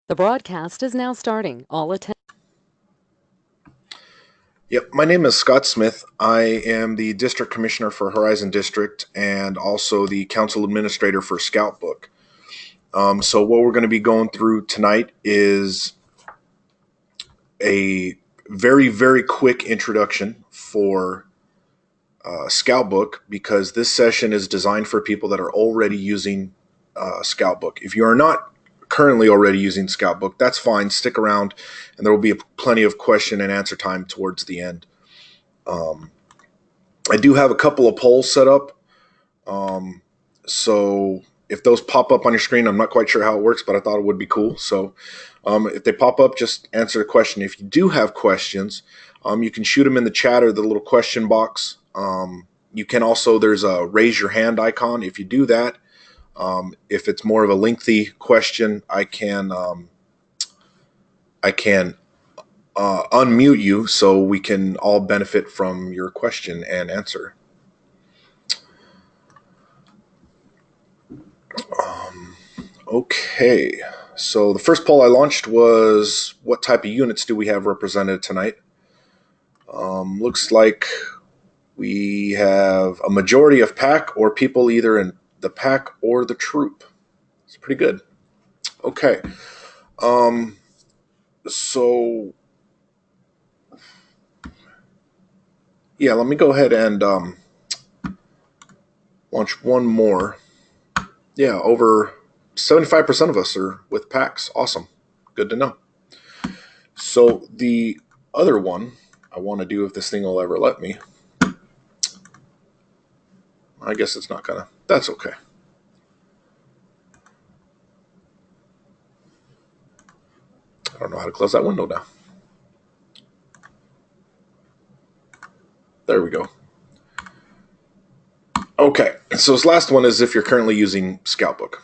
The broadcast is now starting. All attention. Yep, my name is Scott Smith. I am the District Commissioner for Horizon District and also the Council Administrator for Scoutbook. So what we're going to be going through tonight is a very, very quick introduction for Scoutbook, because this session is designed for people that are already using Scoutbook. If you are not currently already using Scoutbook, that's fine. Stick around, and there will be plenty of question and answer time towards the end. I do have a couple of polls set up. So if those pop up on your screen, I'm not quite sure how it works, but I thought it would be cool. So if they pop up, just answer the question. If you do have questions, you can shoot them in the chat or the little question box. You can also, there's a raise your hand icon. If you do that, if it's more of a lengthy question, I can unmute you so we can all benefit from your question and answer. Okay, so the first poll I launched was, what type of units do we have represented tonight? Looks like we have a majority of pack or people either in the pack or the troop. It's pretty good. Okay. So yeah, let me go ahead and launch one more. Yeah, over 75% of us are with packs. Awesome. Good to know. So the other one I want to do, if this thing will ever let me, I guess it's not gonna. That's okay. I don't know how to close that window now. There we go. Okay, so this last one is if you're currently using Scoutbook.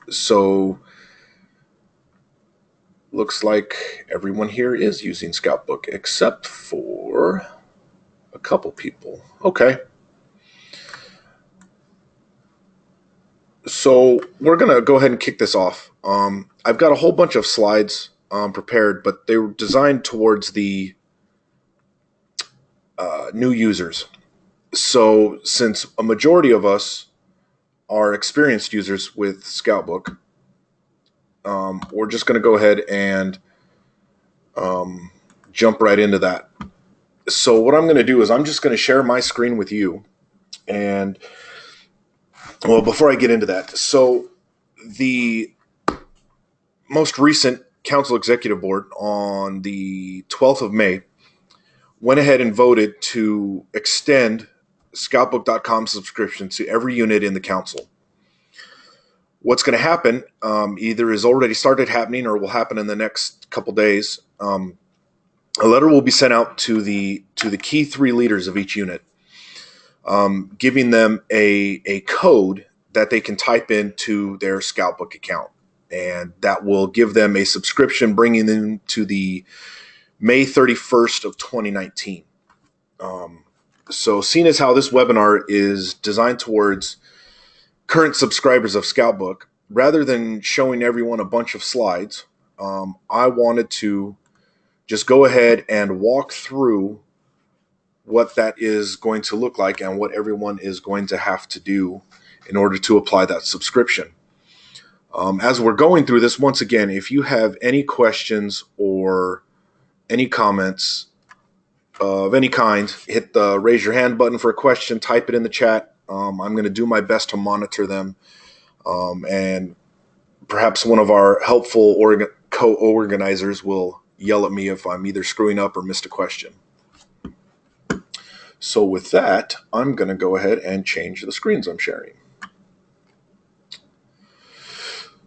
So looks like everyone here is using Scoutbook except for a couple people. Okay. So we're going to go ahead and kick this off. I've got a whole bunch of slides prepared, but they were designed towards the new users. So since a majority of us are experienced users with Scoutbook, we're just going to go ahead and jump right into that. So what I'm going to do is I'm just going to share my screen with you. And, well, before I get into that, so the most recent Council Executive Board on the 12th of May went ahead and voted to extend Scoutbook.com subscription to every unit in the council. What's going to happen either is already started happening or will happen in the next couple days. A letter will be sent out to the key 3 leaders of each unit, giving them a code that they can type into their Scoutbook account, and that will give them a subscription, bringing them to the May 31st of 2019. So seeing as how this webinar is designed towards current subscribers of Scoutbook, rather than showing everyone a bunch of slides, I wanted to just go ahead and walk through what that is going to look like and what everyone is going to have to do in order to apply that subscription. As we're going through this, once again, if you have any questions or any comments of any kind, hit the raise your hand button for a question, type it in the chat. I'm going to do my best to monitor them. And perhaps one of our helpful co-organizers will yell at me if I'm either screwing up or missed a question. So with that, I'm going to go ahead and change the screens I'm sharing.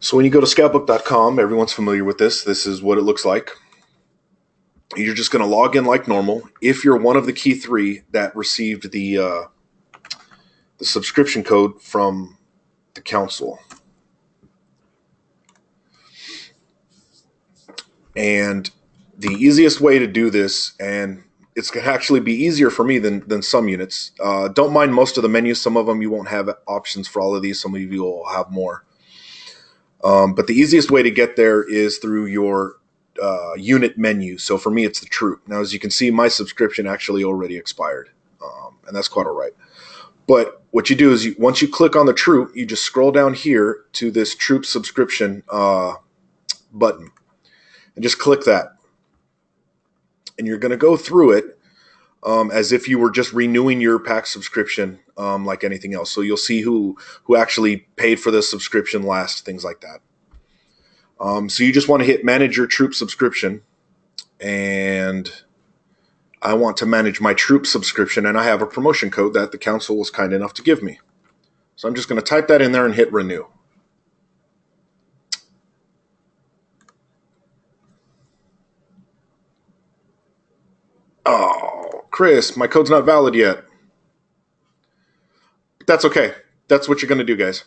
So when you go to scoutbook.com, everyone's familiar with this. This is what it looks like. You're just going to log in like normal. If you're one of the key 3 that received the subscription code from the council. And the easiest way to do this, and it's going to actually be easier for me than some units. Don't mind most of the menus. Some of them you won't have options for all of these. Some of you will have more. But the easiest way to get there is through your unit menu. So for me, it's the troop. Now, as you can see, my subscription actually already expired, and that's quite all right. But what you do is once you click on the troop, you just scroll down here to this troop subscription button and just click that. And you're going to go through it as if you were just renewing your pack subscription like anything else. So you'll see who actually paid for the subscription last, things like that. So you just want to hit manage your troop subscription, and I want to manage my troop subscription, and I have a promotion code that the council was kind enough to give me. So I'm just going to type that in there and hit renew. Oh, Chris, my code's not valid yet. But that's okay. That's what you're going to do, guys.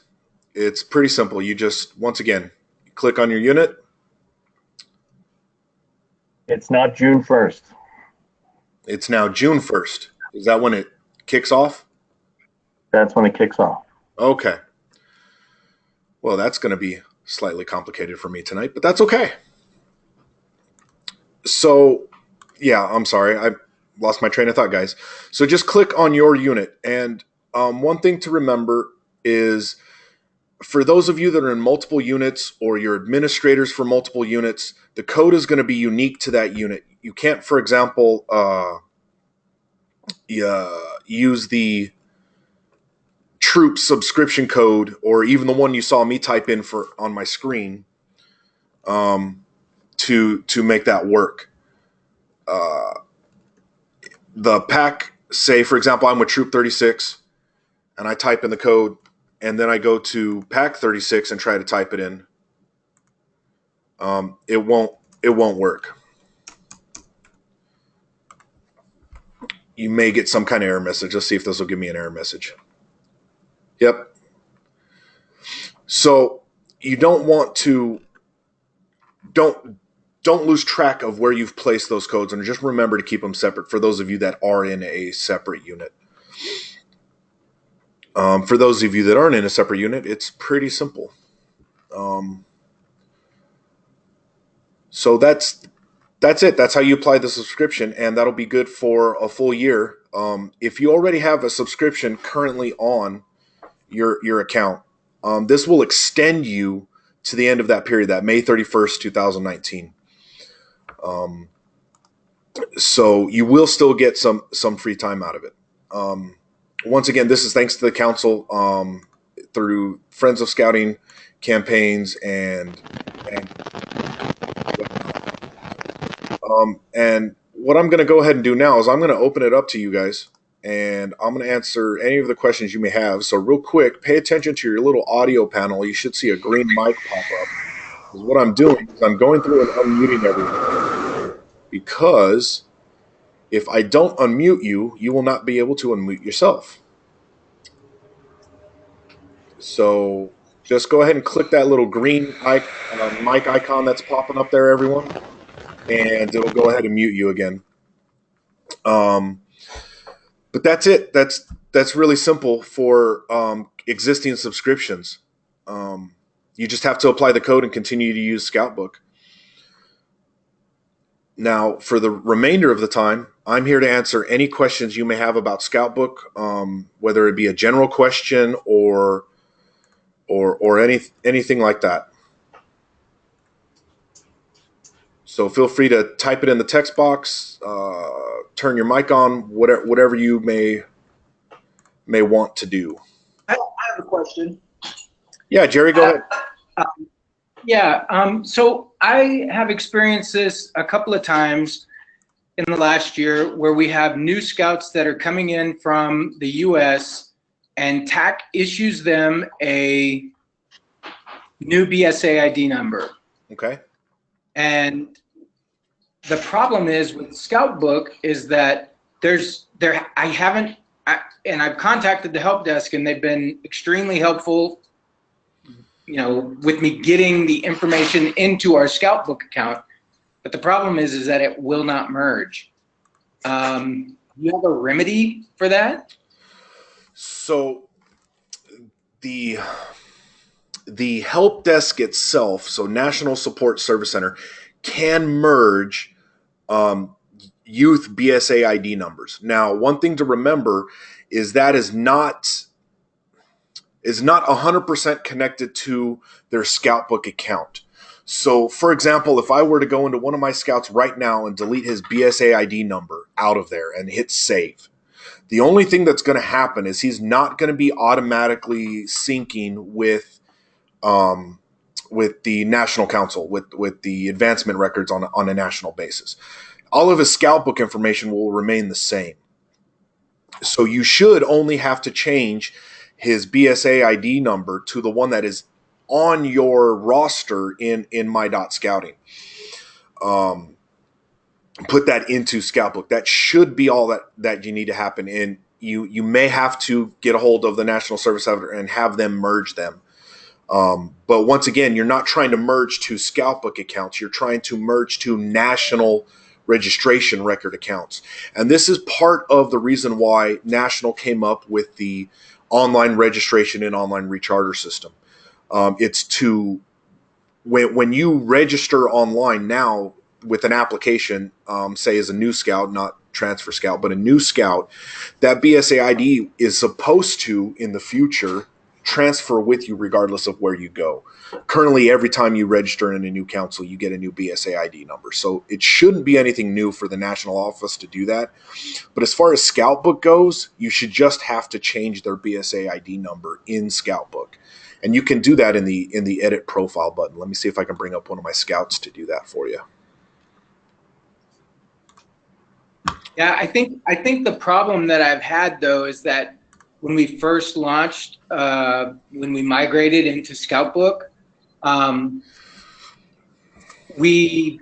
It's pretty simple. You just, once again, click on your unit. It's not June 1st. It's now June 1st. Is that when it kicks off? That's when it kicks off. Okay. Well, that's going to be slightly complicated for me tonight, but that's okay. So, yeah, I'm sorry. I lost my train of thought, guys. So just click on your unit. And one thing to remember is for those of you that are in multiple units or you're administrators for multiple units, the code is going to be unique to that unit. You can't, for example, use the troop subscription code or even the one you saw me type in for on my screen to make that work. The pack, say, for example, I'm with Troop 36, and I type in the code, and then I go to pack 36 and try to type it in. It won't work. You may get some kind of error message. Let's see if this will give me an error message. Yep. So you don't want to don't lose track of where you've placed those codes, and just remember to keep them separate for those of you that are in a separate unit. For those of you that aren't in a separate unit, it's pretty simple. So that's it. That's how you apply the subscription, and that'll be good for a full year. If you already have a subscription currently on your account, this will extend you to the end of that period, that May 31st, 2019. So you will still get some free time out of it. Once again, this is thanks to the council through Friends of Scouting campaigns and what I'm going to go ahead and do now is I'm going to open it up to you guys, and I'm going to answer any of the questions you may have. So real quick, pay attention to your little audio panel. You should see a green mic pop up. Because what I'm doing is I'm going through and unmuting everyone. Because if I don't unmute you, you will not be able to unmute yourself. So just go ahead and click that little green mic icon that's popping up there, everyone. And it will go ahead and mute you again. But that's it. That's really simple for existing subscriptions. You just have to apply the code and continue to use Scoutbook. Now, for the remainder of the time, I'm here to answer any questions you may have about Scoutbook, whether it be a general question or anything like that. So feel free to type it in the text box, turn your mic on, whatever you may want to do. I have a question. Yeah, Jerry, go ahead. So I have experienced this a couple of times in the last year where we have new scouts that are coming in from the U.S. and TAC issues them a new BSA ID number. Okay. And the problem is with Scoutbook is that I've contacted the help desk and they've been extremely helpful, with me getting the information into our Scoutbook account. But the problem is that it will not merge. Do you have a remedy for that? So the help desk itself, so National Support Service Center, can merge youth BSA ID numbers. Now, one thing to remember is that is not 100% connected to their Scoutbook account. So, for example, if I were to go into one of my scouts right now and delete his BSA ID number out of there and hit save, the only thing that's going to happen is he's not going to be automatically syncing with the National Council, with the advancement records on a national basis. All of his Scoutbook information will remain the same. So you should only have to change his BSA ID number to the one that is on your roster in my.scouting. Put that into Scoutbook. That should be all that you need to happen. And you may have to get a hold of the National Service Center and have them merge them. But once again, you're not trying to merge two Scoutbook accounts. You're trying to merge two national registration record accounts. And this is part of the reason why National came up with the online registration and online recharter system. It's to, when you register online now with an application, say as a new scout, not transfer scout, but a new scout, that BSA ID is supposed to, in the future, transfer with you regardless of where you go. Currently, every time you register in a new council, you get a new BSA ID number. So it shouldn't be anything new for the national office to do that. But as far as Scoutbook goes, you should just have to change their BSA ID number in Scoutbook. And you can do that in the edit profile button. Let me see if I can bring up one of my scouts to do that for you. Yeah, I think the problem that I've had though is that when we first launched, when we migrated into Scoutbook, we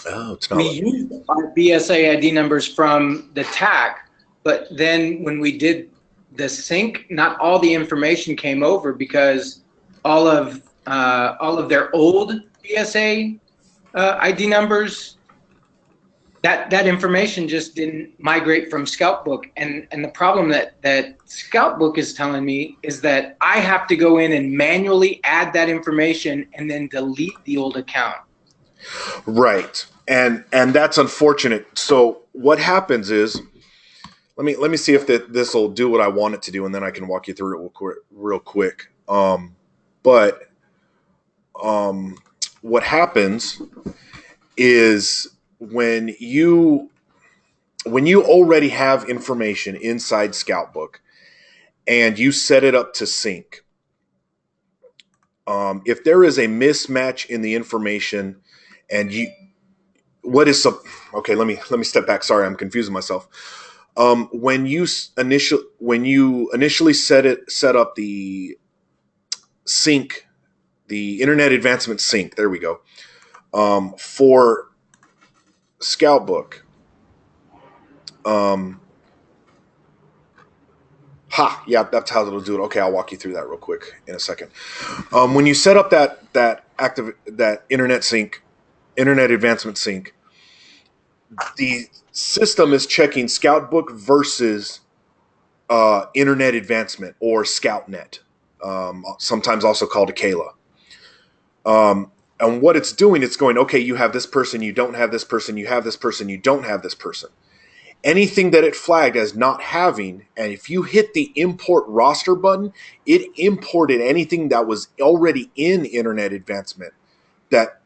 used our BSA ID numbers from the TAC, but then when we did the sync, not all the information came over because all of their old BSA ID numbers, that information just didn't migrate from Scoutbook. And the problem that Scoutbook is telling me is that I have to go in and manually add that information and then delete the old account. Right. And that's unfortunate. So what happens is, let me see if this will do what I want it to do, and then I can walk you through it real quick. What happens is when you already have information inside Scoutbook and you set it up to sync, if there is a mismatch in the information and let me step back. Sorry, I'm confusing myself. When you initially set up the sync, the Internet Advancement Sync, there we go, for Scoutbook. That's how it'll do it. Okay, I'll walk you through that real quick in a second. When you set up that Internet Advancement Sync, the system is checking Scoutbook versus Internet Advancement, or ScoutNet, sometimes also called a Kayla. And what it's doing, it's going, okay, you have this person, you don't have this person, you have this person, you don't have this person. Anything that it flagged as not having, and if you hit the import roster button, it imported anything that was already in Internet Advancement that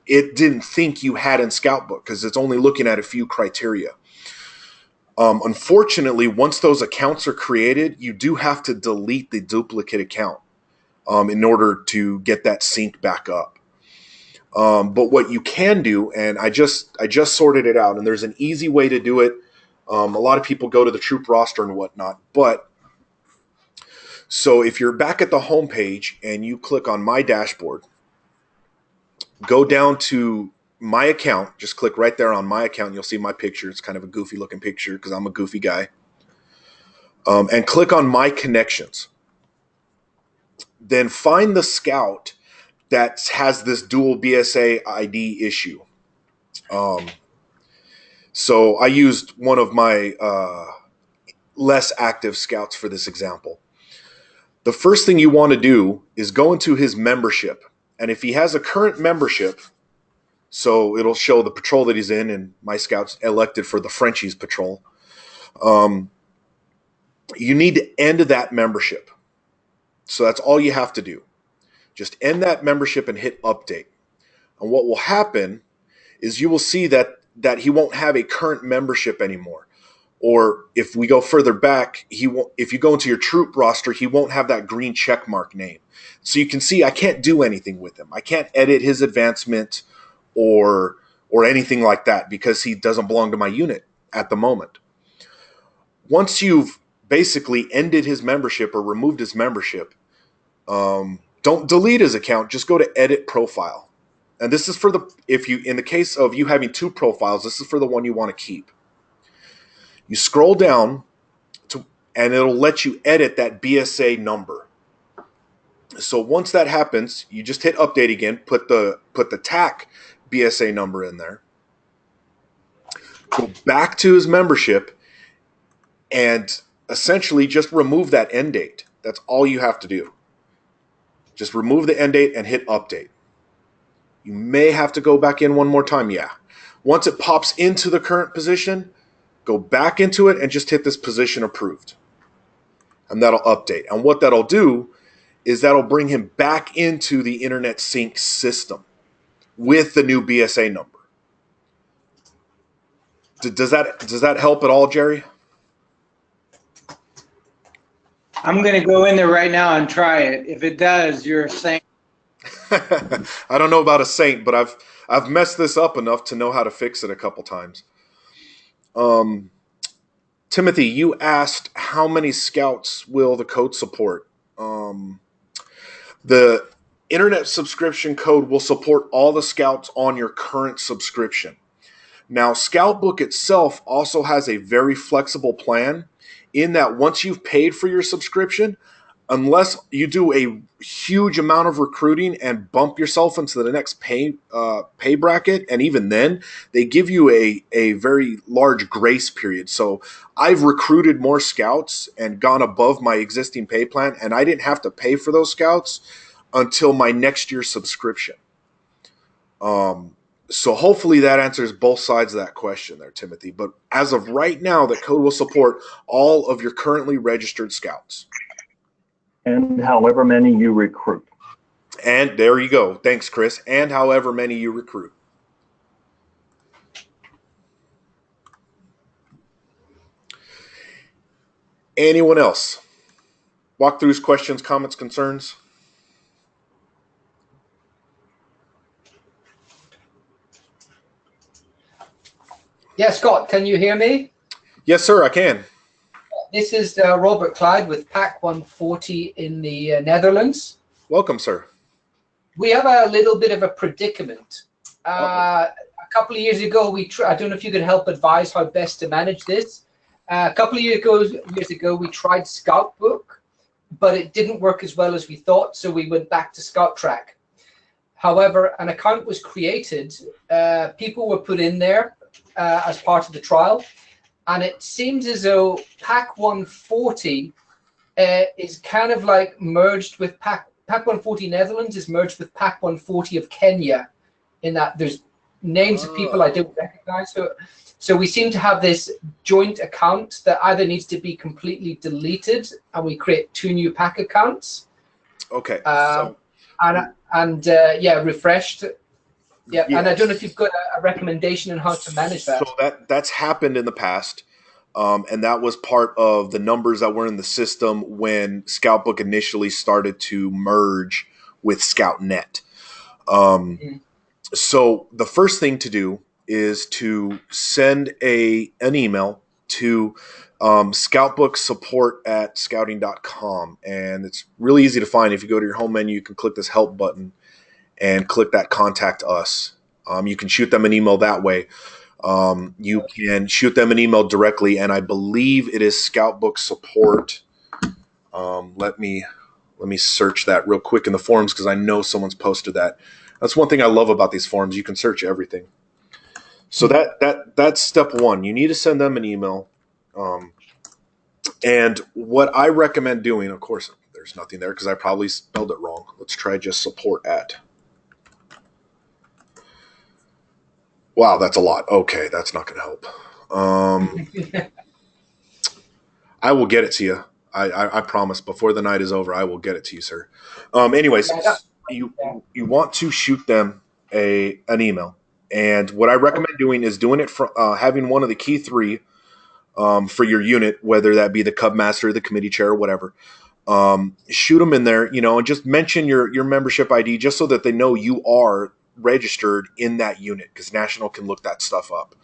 it didn't think you had in Scoutbook, because it's only looking at a few criteria. Unfortunately, once those accounts are created, you do have to delete the duplicate account in order to get that sync back up. But what you can do, and I just sorted it out, and there's an easy way to do it. A lot of people go to the troop roster and whatnot, but so if you're back at the home page and you click on my dashboard, go down to my account, just click right there on my account, and you'll see my picture. It's kind of a goofy looking picture because I'm a goofy guy. And click on my connections. Then find the scout that has this dual BSA ID issue. So I used one of my less active scouts for this example. the first thing you want to do is go into his membership. And if he has a current membership, so it'll show the patrol that he's in, and my scouts elected for the Frenchies patrol. You need to end that membership. So that's all you have to do. Just end that membership and hit update. And what will happen is you will see that he won't have a current membership anymore. Or if we go further back, if you go into your troop roster, he won't have that green check mark name. So you can see I can't do anything with him. I can't edit his advancement or anything like that because he doesn't belong to my unit at the moment. Once you've basically ended his membership or removed his membership, don't delete his account. Just go to edit profile. And this is for in the case of you having two profiles, this is for the one you want to keep. You scroll down and it'll let you edit that BSA number. So once that happens, you just hit update again, put the TAC BSA number in there. Go back to his membership and essentially just remove that end date. That's all you have to do. Just remove the end date and hit update. You may have to go back in one more time, yeah. Once it pops into the current position, go back into it and just hit this position approved. And that'll update. And what that'll do is that'll bring him back into the internet sync system with the new BSA number. Does that help at all, Jerry? I'm going to go in there right now and try it. If it does, you're a saint. I don't know about a saint, but I've messed this up enough to know how to fix it a couple times. Timothy, you asked how many scouts will the code support? The internet subscription code will support all the scouts on your current subscription. Now, Scoutbook itself also has a very flexible plan in that once you've paid for your subscription, unless you do a huge amount of recruiting and bump yourself into the next pay bracket, and even then, they give you a very large grace period. So I've recruited more scouts and gone above my existing pay plan, and I didn't have to pay for those scouts until my next year's subscription. So hopefully that answers both sides of that question there, Timothy. But as of right now, the code will support all of your currently registered scouts. And however many you recruit. And there you go. Thanks, Chris. And however many you recruit. Anyone else? Walkthroughs, questions, comments, concerns? Yeah, Scott, can you hear me? Yes, sir, I can. This is Robert Clyde with PAC 140 in the Netherlands. Welcome, sir. We have a little bit of a predicament. A couple of years ago, I don't know if you could help advise how best to manage this. A couple of years ago, we tried Scoutbook, but it didn't work as well as we thought, so we went back to ScoutTrack. However, an account was created. People were put in there as part of the trial. And it seems as though PAC 140 is kind of like merged with PAC 140 Netherlands is merged with PAC 140 of Kenya, in that there's names of people I don't recognize. So we seem to have this joint account that either needs to be completely deleted and we create two new PAC accounts. Okay. Refreshed. Yeah, yes. And I don't know if you've got a recommendation on how to manage that. So that's happened in the past, and that was part of the numbers that were in the system when Scoutbook initially started to merge with ScoutNet. So the first thing to do is to send an email to scoutbooksupport@scouting.com, and it's really easy to find. If you go to your home menu, you can click this help button and click that contact us. You can shoot them an email that way. You can shoot them an email directly, and I believe it is Scoutbook support. Let me search that real quick in the forums because I know someone's posted that. That's one thing I love about these forums. You can search everything. So that's step one. You need to send them an email. And what I recommend doing, of course, there's nothing there because I probably spelled it wrong. Let's try just support at. Wow, that's a lot. Okay, that's not going to help. I will get it to you. I promise. Before the night is over, I will get it to you, sir. Anyways, you want to shoot them an email, and what I recommend doing is doing it from having one of the key three for your unit, whether that be the Cub Master, the committee chair, or whatever. Shoot them in there, and just mention your membership ID, just so that they know you are registered in that unit, because National can look that stuff up.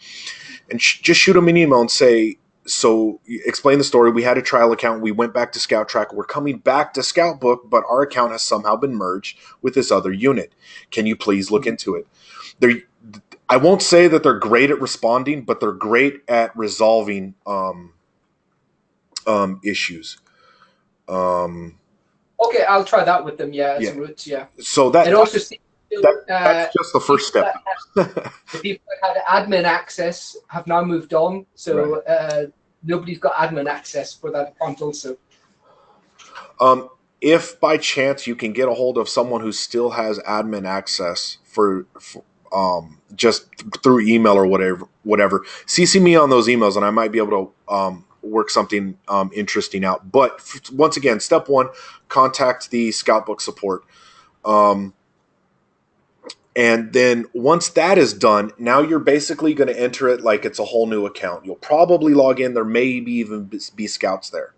And just shoot them an email and say, so explain the story. We had a trial account. We went back to Scout Track. We're coming back to Scoutbook, but our account has somehow been merged with this other unit. Can you please look into it? I won't say that they're great at responding, but they're great at resolving issues. Okay, I'll try that with them. Yeah, some roots. Yeah. So that's just the first step. The people that had admin access have now moved on, so nobody's got admin access for that account also. If by chance you can get a hold of someone who still has admin access for just through email or whatever, CC me on those emails, and I might be able to work something interesting out. But once again, step one, contact the Scoutbook support. And then once that is done, now you're basically going to enter it like it's a whole new account. You'll probably log in. There may even be scouts there.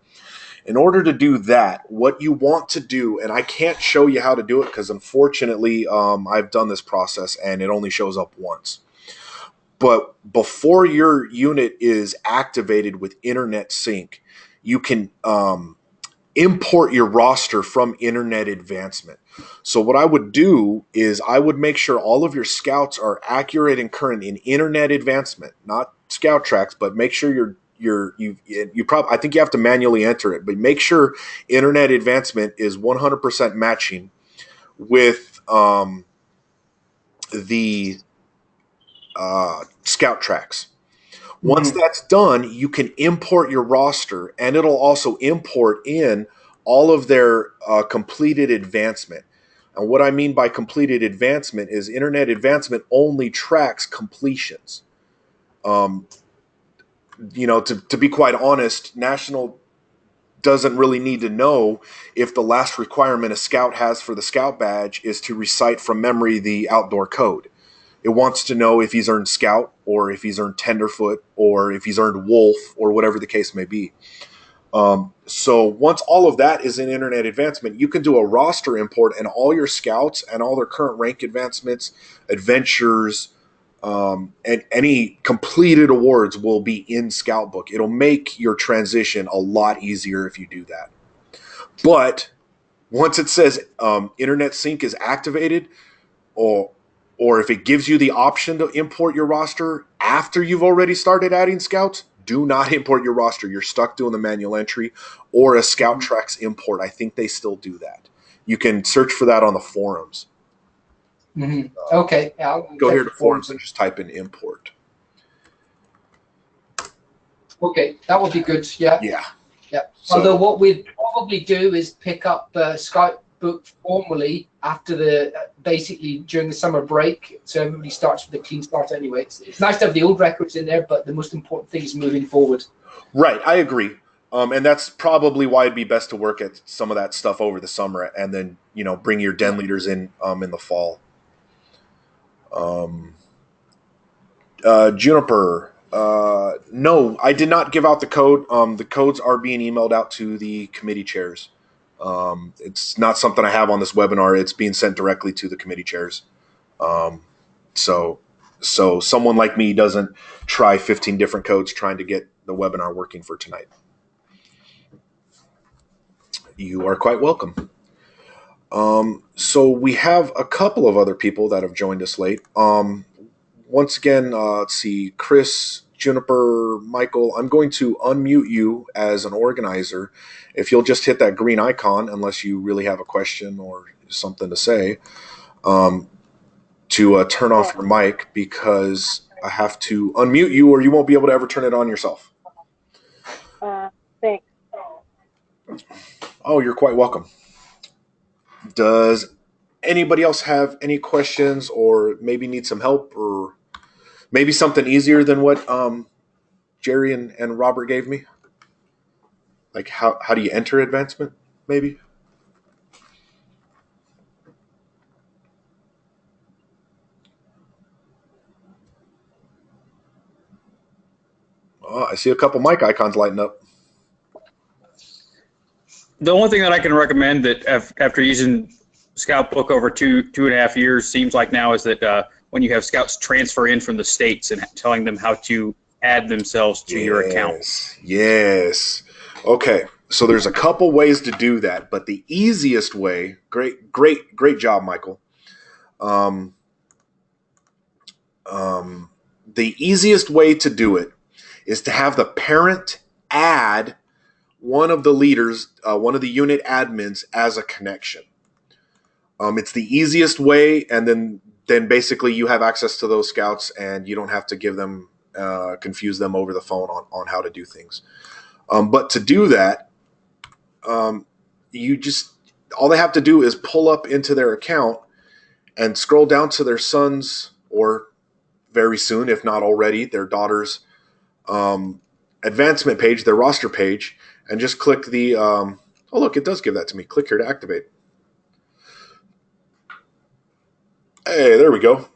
In order to do that, what you want to do, and I can't show you how to do it because unfortunately I've done this process and it only shows up once. But before your unit is activated with Internet Sync, you can import your roster from Internet Advancement. So what I would do is I would make sure all of your scouts are accurate and current in Internet Advancement, not Scout Tracks, but make sure I think you have to manually enter it, but make sure Internet Advancement is 100% matching with the Scout Tracks. Once that's done, you can import your roster, and it'll also import in all of their completed advancement. And what I mean by completed advancement is Internet Advancement only tracks completions. To be quite honest, National doesn't really need to know if the last requirement a scout has for the scout badge is to recite from memory the outdoor code. It wants to know if he's earned Scout, or if he's earned Tenderfoot, or if he's earned Wolf, or whatever the case may be. So once all of that is in Internet Advancement, you can do a roster import, and all your scouts and all their current rank advancements, adventures, and any completed awards will be in Scoutbook. It'll make your transition a lot easier if you do that. But once it says Internet Sync is activated, or if it gives you the option to import your roster after you've already started adding scouts, do not import your roster. You're stuck doing the manual entry or a Scout Tracks import. I think they still do that. You can search for that on the forums. Okay. I'll go here to forums and just type in import. Okay, that would be good. Yeah. Yeah. So, although what we'd probably do is pick up Scoutbook formally after basically during the summer break, so everybody starts with a clean start anyway. It's nice to have the old records in there, but the most important thing is moving forward. Right, I agree. And that's probably why it'd be best to work at some of that stuff over the summer, and then bring your den leaders in the fall. Juniper, no, I did not give out the code. The codes are being emailed out to the committee chairs. It's not something I have on this webinar. It's being sent directly to the committee chairs. So someone like me doesn't try 15 different codes trying to get the webinar working for tonight. You are quite welcome. So we have a couple of other people that have joined us late. Once again, let's see, Chris, Juniper, Michael, I'm going to unmute you as an organizer. If you'll just hit that green icon, unless you really have a question or something to say, to turn off your mic, because I have to unmute you or you won't be able to ever turn it on yourself. Thanks. Oh, you're quite welcome. Does anybody else have any questions or maybe need some help or maybe something easier than what Jerry and Robert gave me? Like how do you enter advancement, maybe? Oh, I see a couple mic icons lighting up. The only thing that I can recommend that after using Scoutbook over two and a half years seems like now is that when you have scouts transfer in from the states and telling them how to add themselves to your account. Yes. Okay. So there's a couple ways to do that, but the easiest way, great job, Michael. The easiest way to do it is to have the parent add one of the leaders, one of the unit admins as a connection. It's the easiest way, and then basically you have access to those scouts, and you don't have to give them confuse them over the phone on how to do things. But to do that, you just all they have to do is pull up into their account and scroll down to their son's, or very soon, if not already, their daughter's advancement page, their roster page, and just click the oh look, it does give that to me. Click here to activate. Hey, there we go.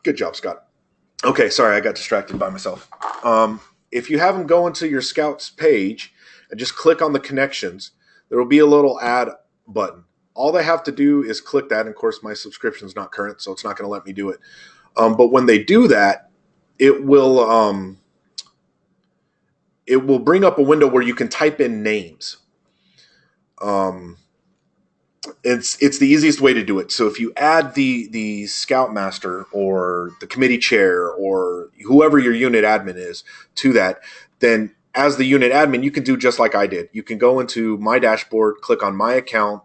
Good job, Scott. Okay, sorry, I got distracted by myself. If you have them go into your Scouts page and just click on the connections, there will be a little add button. All they have to do is click that. And of course, my subscription is not current, so it's not going to let me do it. But when they do that, it will bring up a window where you can type in names. It's the easiest way to do it. So if you add the Scoutmaster or the committee chair or whoever your unit admin is to that, then as the unit admin, you can do just like I did. You can go into my dashboard, click on my account,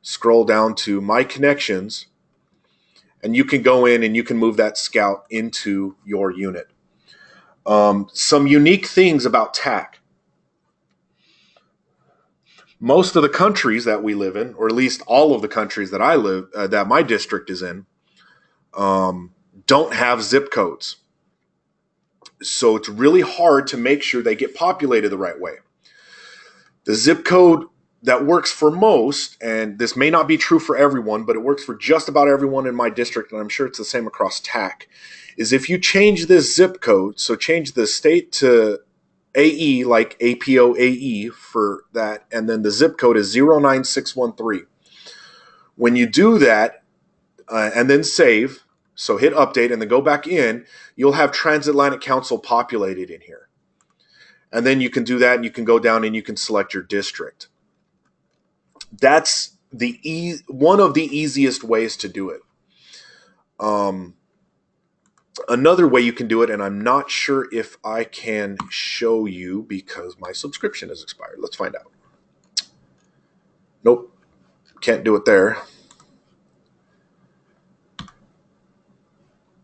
scroll down to my connections, and you can go in and you can move that scout into your unit. Some unique things about TAC. Most of the countries that we live in, or at least all of the countries that I live, that my district is in, don't have zip codes. So it's really hard to make sure they get populated the right way. The zip code that works for most, and this may not be true for everyone, but it works for just about everyone in my district, and I'm sure it's the same across TAC, is if you change this zip code, so change the state to AE, like APOAE for that, and then the zip code is 09613. When you do that, and then save, so hit update and then go back in, you'll have Transatlantic Council populated in here. And then you can do that, and you can go down and you can select your district. That's one of the easiest ways to do it. Another way you can do it, and I'm not sure if I can show you because my subscription is expired. Let's find out. Nope, can't do it there.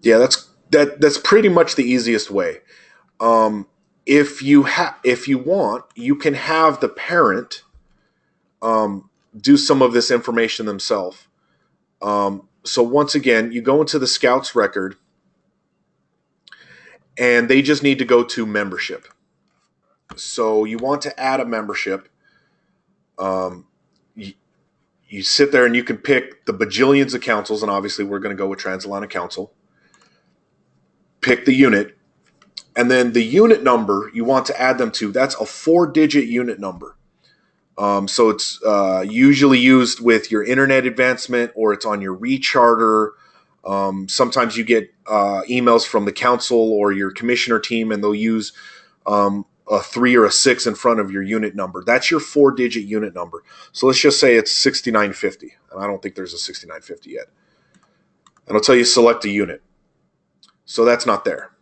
Yeah, that's pretty much the easiest way. If you want, you can have the parent do some of this information themselves. So once again, you go into the Scouts record, and they just need to go to membership. So you want to add a membership. You sit there and you can pick the bajillions of councils, and obviously we're going to go with Transatlantic Council. Pick the unit, and then the unit number you want to add them to, that's a 4-digit unit number. So it's usually used with your internet advancement, or it's on your recharter. Sometimes you get emails from the council or your commissioner team, and they'll use a 3 or a 6 in front of your unit number. That's your 4-digit unit number. So let's just say it's 6950. And I don't think there's a 6950 yet. And I'll tell you select a unit. So that's not there.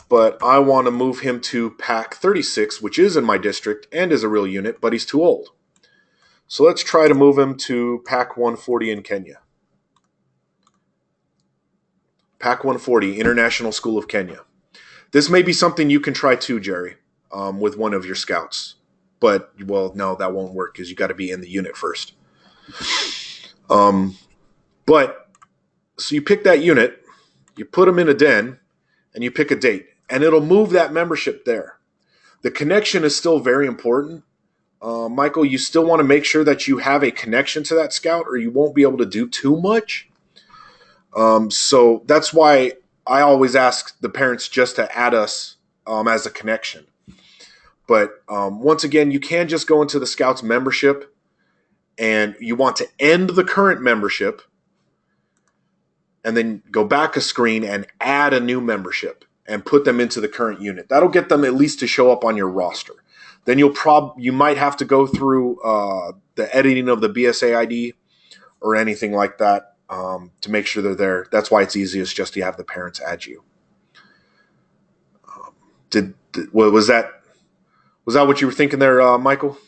But I want to move him to pack 36, which is in my district and is a real unit, but he's too old. So let's try to move him to pack 140 in Kenya. Pack 140, International School of Kenya. This may be something you can try too, Jerry, with one of your scouts. but well, no, that won't work because you got to be in the unit first. But so you pick that unit, you put them in a den, and you pick a date, and it'll move that membership there. The connection is still very important. Michael, you still want to make sure that you have a connection to that scout, or you won't be able to do too much. So that's why I always ask the parents just to add us as a connection. But once again, you can just go into the Scouts membership, and you want to end the current membership, and then go back a screen and add a new membership and put them into the current unit. That'll get them at least to show up on your roster. Then you might have to go through the editing of the BSA ID or anything like that to make sure they're there. That's why it's easiest just to have the parents add you. Was that what you were thinking there, Michael?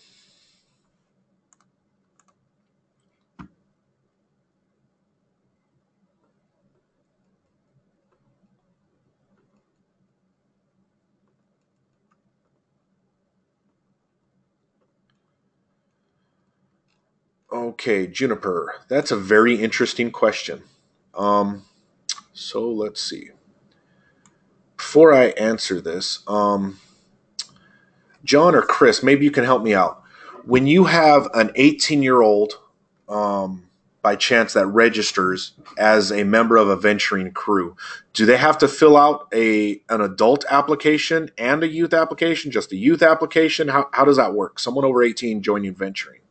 Okay, Juniper, that's a very interesting question. So let's see. Before I answer this, John or Chris, maybe you can help me out. When you have an 18-year-old by chance that registers as a member of a venturing crew, do they have to fill out an adult application and a youth application, just a youth application? How does that work? Someone over 18 joining venturing.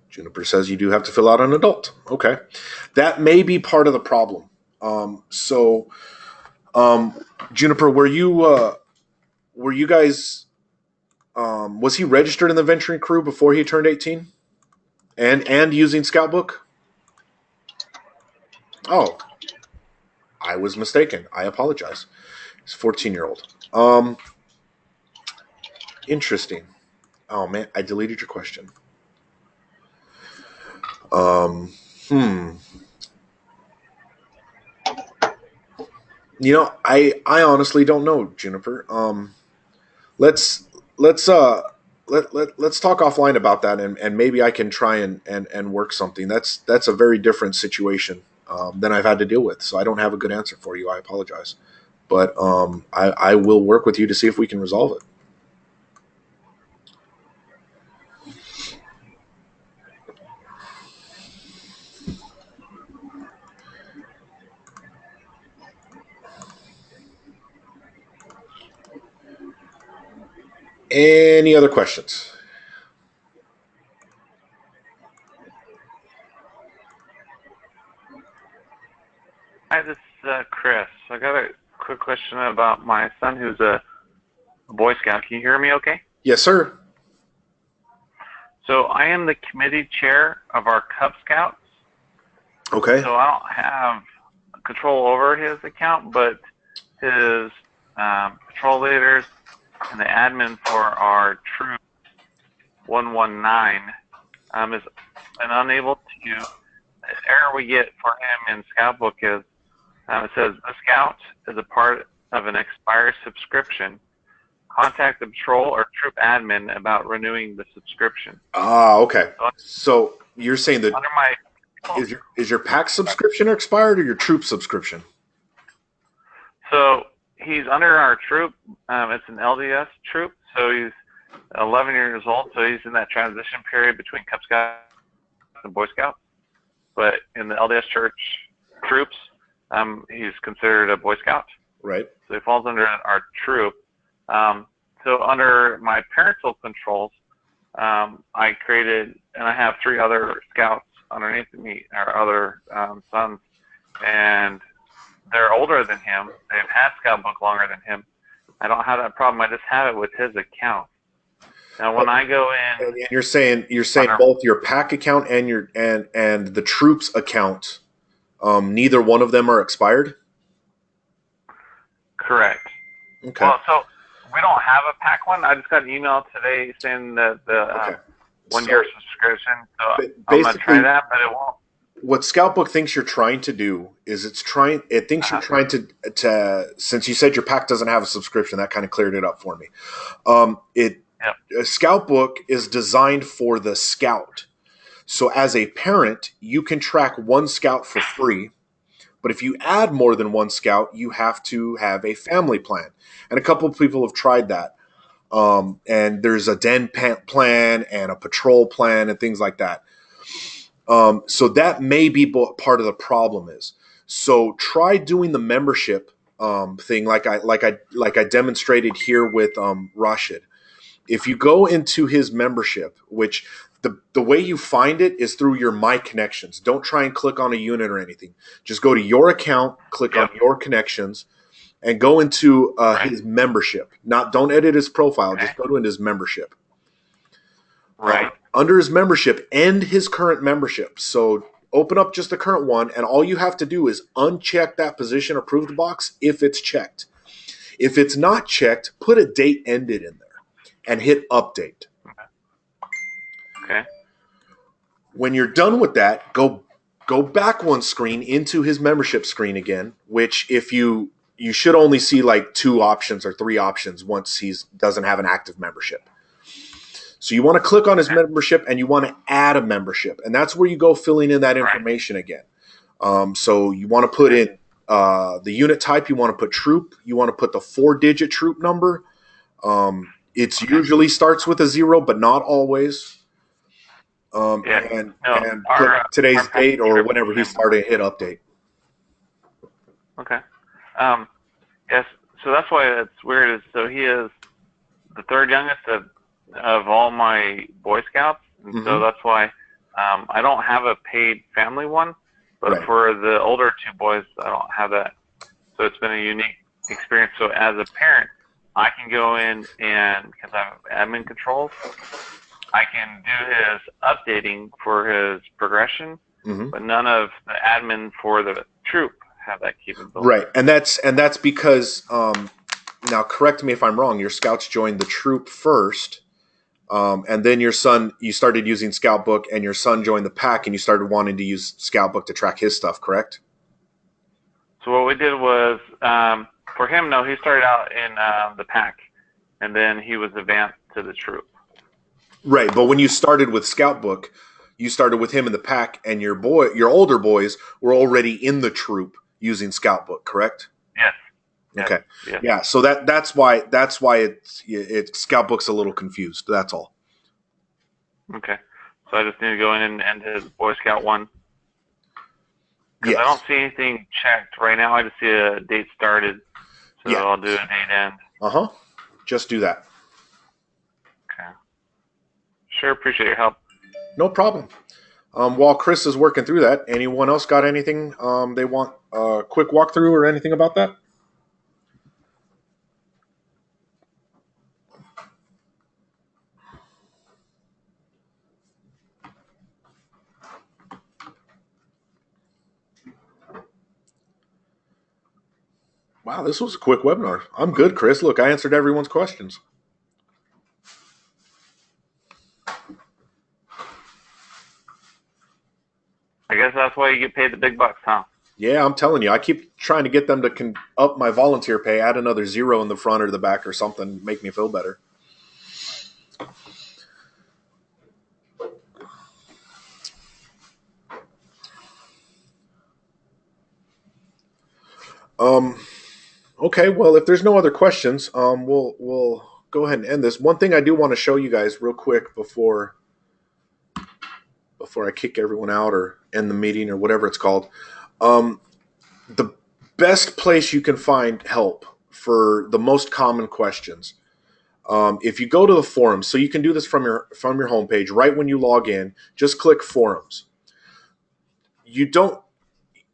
Juniper says you do have to fill out an adult. Okay. That may be part of the problem. Juniper, were you guys, was he registered in the venturing crew before he turned 18 and using Scoutbook? Oh, I was mistaken. I apologize. He's a 14-year-old. Interesting. Oh man, I deleted your question. You know, I honestly don't know, Juniper. Let's talk offline about that, and maybe I can try and work something. That's a very different situation than I've had to deal with. So I don't have a good answer for you. I apologize, but I will work with you to see if we can resolve it. Any other questions? Hi, this is Chris. I got a quick question about my son who's a Boy Scout. Can you hear me okay? Yes, sir. So I am the committee chair of our Cub Scouts. Okay. So I don't have control over his account, but his patrol leaders and the admin for our Troop 119 is unable to. The error we get for him in Scoutbook is it says the Scout is a part of an expired subscription. Contact the patrol or troop admin about renewing the subscription. Okay. So you're saying that under my is your pack subscription expired or your troop subscription? So he's under our troop. It's an LDS troop. So he's 11 years old. So he's in that transition period between Cub Scouts and Boy Scouts. But in the LDS Church troops, he's considered a Boy Scout. Right. So he falls under our troop. So under my parental controls, I created, and I have 3 other scouts underneath me, our other sons, and they're older than him. They've had Scoutbook longer than him. I don't have that problem. I just have it with his account. Now, when I go in, and you're saying both your pack account and your and the troops account, neither one of them are expired. Correct. Okay. Well, so we don't have a pack one. I just got an email today saying that the 1 year subscription. So I'm gonna try that, but it won't. what Scoutbook thinks you're trying to do is it thinks you're trying to since you said your pack doesn't have a subscription, that kind of cleared it up for me. Yep. A Scoutbook is designed for the scout. So as a parent, you can track one scout for free, but if you add more than one scout, you have to have a family plan. And a couple of people have tried that. And there's a den plan and a patrol plan and things like that. So that may be part of the problem is. So try doing the membership thing like I demonstrated here with Rashid. If you go into his membership, which the way you find it is through your My Connections. Don't try and click on a unit or anything. Just go to your account, click on your connections, and go into his membership. Don't edit his profile. Just go into his membership. Right. Under his membership, end his current membership. So open up just the current one, and all you have to do is uncheck that position approved box if it's checked. If it's not checked, put a date ended in there and hit update. Okay. When you're done with that, go back one screen into his membership screen again, which if you should only see like 2 options or 3 options once he doesn't have an active membership. So you want to click on his membership and you want to add a membership. And that's where you go filling in that information again. So you want to put in the unit type. You want to put troop. You want to put the 4-digit troop number. It usually starts with a 0, but not always. And put today's date or whenever he started, hit update. Okay. Yes. So that's why it's weird. So he is the 3rd youngest of all my Boy Scouts, and so that's why I don't have a paid family one. But for the older 2 boys, I don't have that. So it's been a unique experience. So as a parent, I can go in and because I have admin controls, I can do his updating for his progression, but none of the admin for the troop have that capability. Right, and that's because now correct me if I'm wrong. Your scouts joined the troop first, and then you started using Scoutbook, and your son joined the pack, and you started wanting to use Scoutbook to track his stuff. Correct? So what we did was for him. No, he started out in the pack, and then he was advanced to the troop. Right, but when you started with Scoutbook, you started with him in the pack, and your older boys were already in the troop using Scoutbook, correct? Yes. Okay. Yes. Yeah. So that's why it's Scoutbook's a little confused. That's all. Okay. So I just need to go in and his Boy Scout one. Because Yes. I don't see anything checked right now. I just see a date started. So Yeah. I'll do a date end. Just do that. Okay. Sure. Appreciate your help. No problem. While Chris is working through that, anyone else got anything they want a quick walkthrough or anything about that? Wow, this was a quick webinar. I'm good, Chris. Look, I answered everyone's questions. I guess that's why you get paid the big bucks, huh? Yeah, I'm telling you, I keep trying to get them to up my volunteer pay, add another 0 in the front or the back or something, make me feel better. Okay, well, if there's no other questions, we'll go ahead and end this. One thing I do want to show you guys real quick before I kick everyone out or end the meeting or whatever it's called. The best place you can find help for the most common questions. If you go to the forums, so you can do this from your homepage right when you log in, just click forums.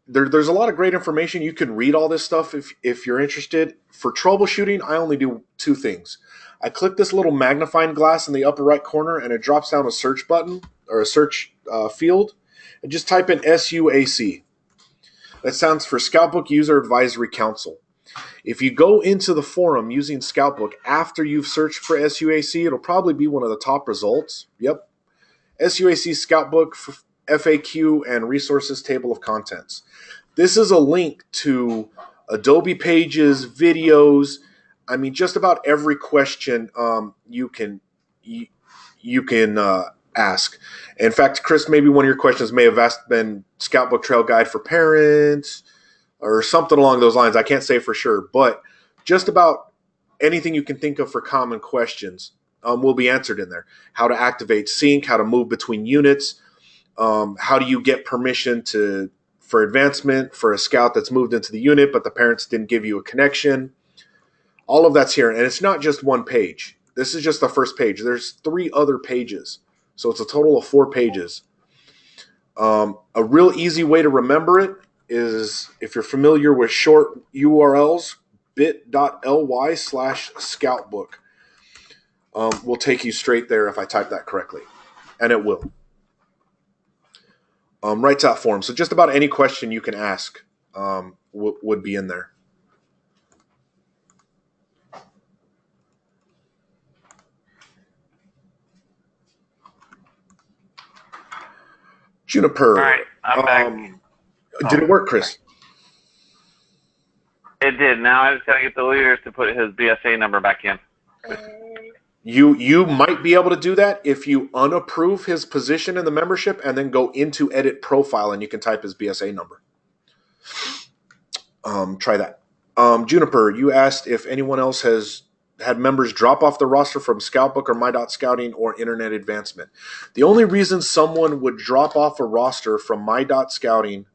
There's a lot of great information. You can read all this stuff if you're interested. For troubleshooting, I only do 2 things. I click this little magnifying glass in the upper right corner, and it drops down a search button or a search field, and just type in SUAC. That stands for Scoutbook User Advisory Council. If you go into the forum using Scoutbook after you've searched for SUAC, it'll probably be one of the top results. Yep. SUAC Scoutbook FAQ and resources table of contents. This is a link to Adobe Pages, videos. I mean, just about every question you can ask. In fact, Chris, maybe one of your questions may have been Scoutbook Trail Guide for Parents or something along those lines. I can't say for sure, but just about anything you can think of for common questions will be answered in there. How to activate sync, how to move between units, how do you get permission for advancement for a scout that's moved into the unit, but the parents didn't give you a connection. All of that's here, and it's not just one page. This is just the first page. There's 3 other pages, so it's a total of 4 pages. A real easy way to remember it is, if you're familiar with short URLs, bit.ly/scoutbook will take you straight there if I type that correctly, and it will. Right to that form. So just about any question you can ask would be in there. Juniper. All right, I'm back. Did it work, Chris? It did. Now I just got to get the leaders to put his BSA number back in. You might be able to do that if you unapprove his position in the membership and then go into edit profile and you can type his BSA number. Try that. Juniper, you asked if anyone else has had members drop off the roster from Scoutbook or My.Scouting or Internet Advancement. The only reason someone would drop off a roster from My.Scouting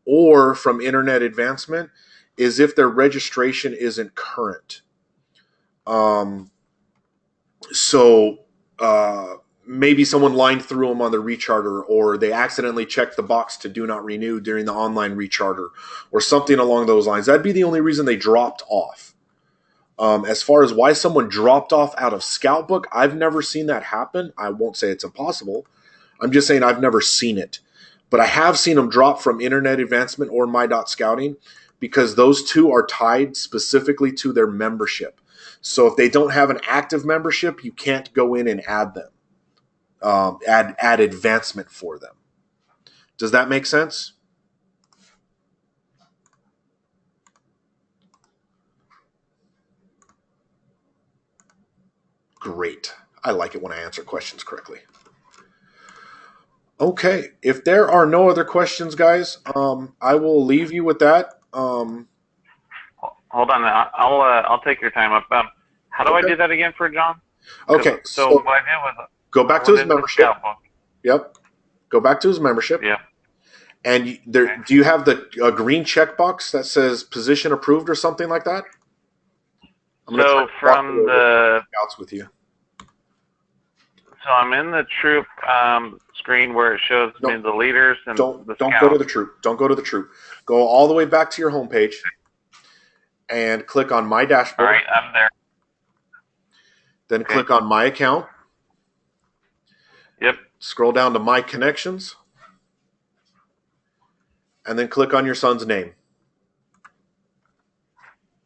or from Internet Advancement is if their registration isn't current. So maybe someone lined through them on the recharter, or they accidentally checked the box to do not renew during the online recharter, or something along those lines. That'd be the only reason they dropped off. As far as why someone dropped off out of Scoutbook, I've never seen that happen. I won't say it's impossible. I'm just saying I've never seen it. But I have seen them drop from Internet Advancement or My.Scouting because those two are tied specifically to their membership. So if they don't have an active membership, you can't go in and add them, add advancement for them. Does that make sense? Great. I like it when I answer questions correctly. Okay. If there are no other questions, guys, I will leave you with that. Hold on, I'll take your time up. How do I do that again for John? Okay. So what I did was go back to his membership. Scoutbook. Yep. Go back to his membership. Yeah. And there, do you have a green checkbox that says position approved or something like that? So from the Scouts with you. So I'm in the troop screen where it shows me the leaders and don't the go to the troop. Don't go to the troop. Go all the way back to your homepage and click on My Dashboard. All right, I'm there. Then click on My Account. Yep. Scroll down to My Connections. And then click on your son's name.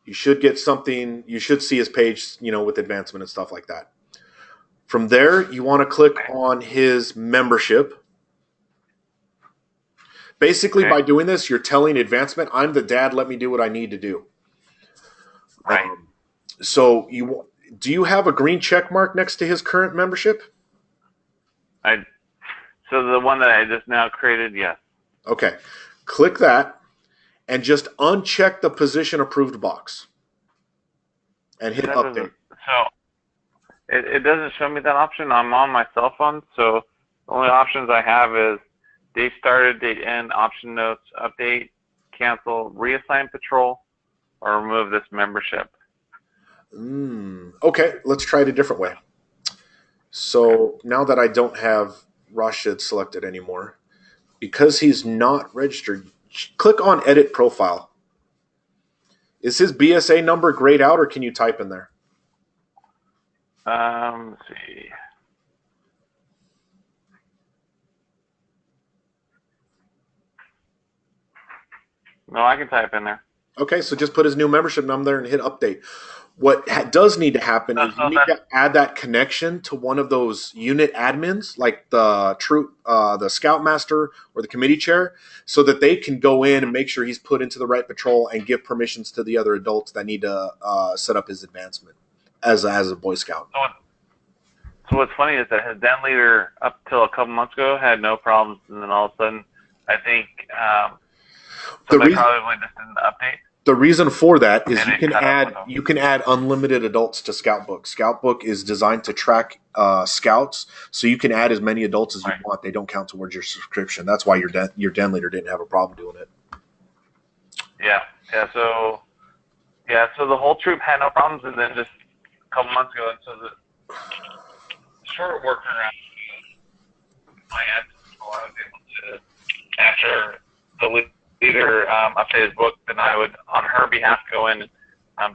You should get something. You should see his page, with advancement and stuff like that. From there, you want to click on his membership. Basically, by doing this, you're telling advancement, I'm the dad, let me do what I need to do. Right. So do you have a green check mark next to his current membership? So the one that I just now created, yes. Okay. Click that and just uncheck the position approved box and hit update. So it doesn't show me that option. I'm on my cell phone, so the only options I have is date started, date end, option notes, update, cancel, reassign patrol, or remove this membership. Okay, let's try it a different way. So now that I don't have Rashid selected anymore, because he's not registered, click on edit profile. Is his BSA number grayed out, or can you type in there? Let's see. No, I can type in there. Okay, so just put his new membership number there and hit update. What does need to happen is you So need to add that connection to one of those unit admins, like the troop, the scoutmaster or the committee chair, so that they can go in and make sure he's put into the right patrol and give permissions to the other adults that need to set up his advancement as a Boy Scout. So what's funny is that his den leader up till a couple months ago had no problems, and then all of a sudden, I think somebody probably just didn't update. The reason for that is And you can add unlimited adults to Scoutbook. Scoutbook is designed to track scouts, so you can add as many adults as you want. They don't count towards your subscription. That's why your den leader didn't have a problem doing it. So the whole troop had no problems, and then just a couple months ago, and so the short workaround I was able to, after the leader update his book, then I would, on her behalf, go in and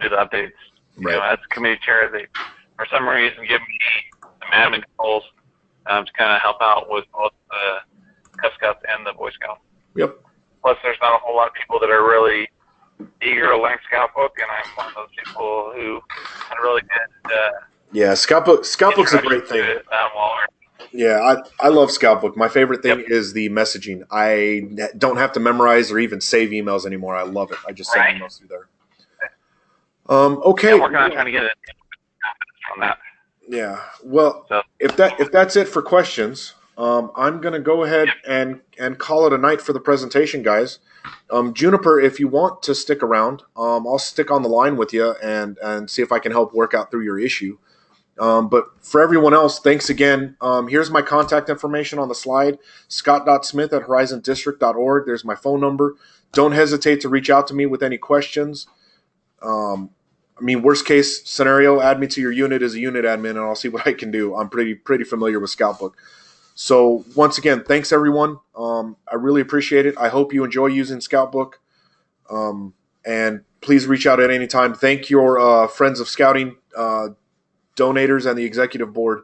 do the updates. Right. You know, as committee chair, they, for some reason, give me some admin controls to kind of help out with both the Cub Scouts and the Boy Scouts. Yep. Plus, there's not a whole lot of people that are really eager to learn Scoutbook, and I'm one of those people who had a really good Yeah, Scoutbook's a great thing. Yeah, I love Scoutbook. My favorite thing is the messaging. I don't have to memorize or even save emails anymore. I love it. I just send emails through there. Okay. Yeah, we're kind of trying to get it from that. Yeah. Well, if that's it for questions, I'm going to go ahead and call it a night for the presentation, guys. Juniper, if you want to stick around, I'll stick on the line with you and see if I can help work out through your issue. But for everyone else, thanks again. Here's my contact information on the slide, scott.smith@horizondistrict.org. There's my phone number. Don't hesitate to reach out to me with any questions. I mean, worst case scenario, add me to your unit as a unit admin, and I'll see what I can do. I'm pretty familiar with Scoutbook. So once again, thanks everyone. I really appreciate it. I hope you enjoy using Scoutbook. And please reach out at any time. Thank your Friends of Scouting donators and the executive board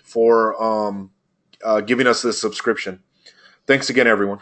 for giving us this subscription. Thanks again, everyone.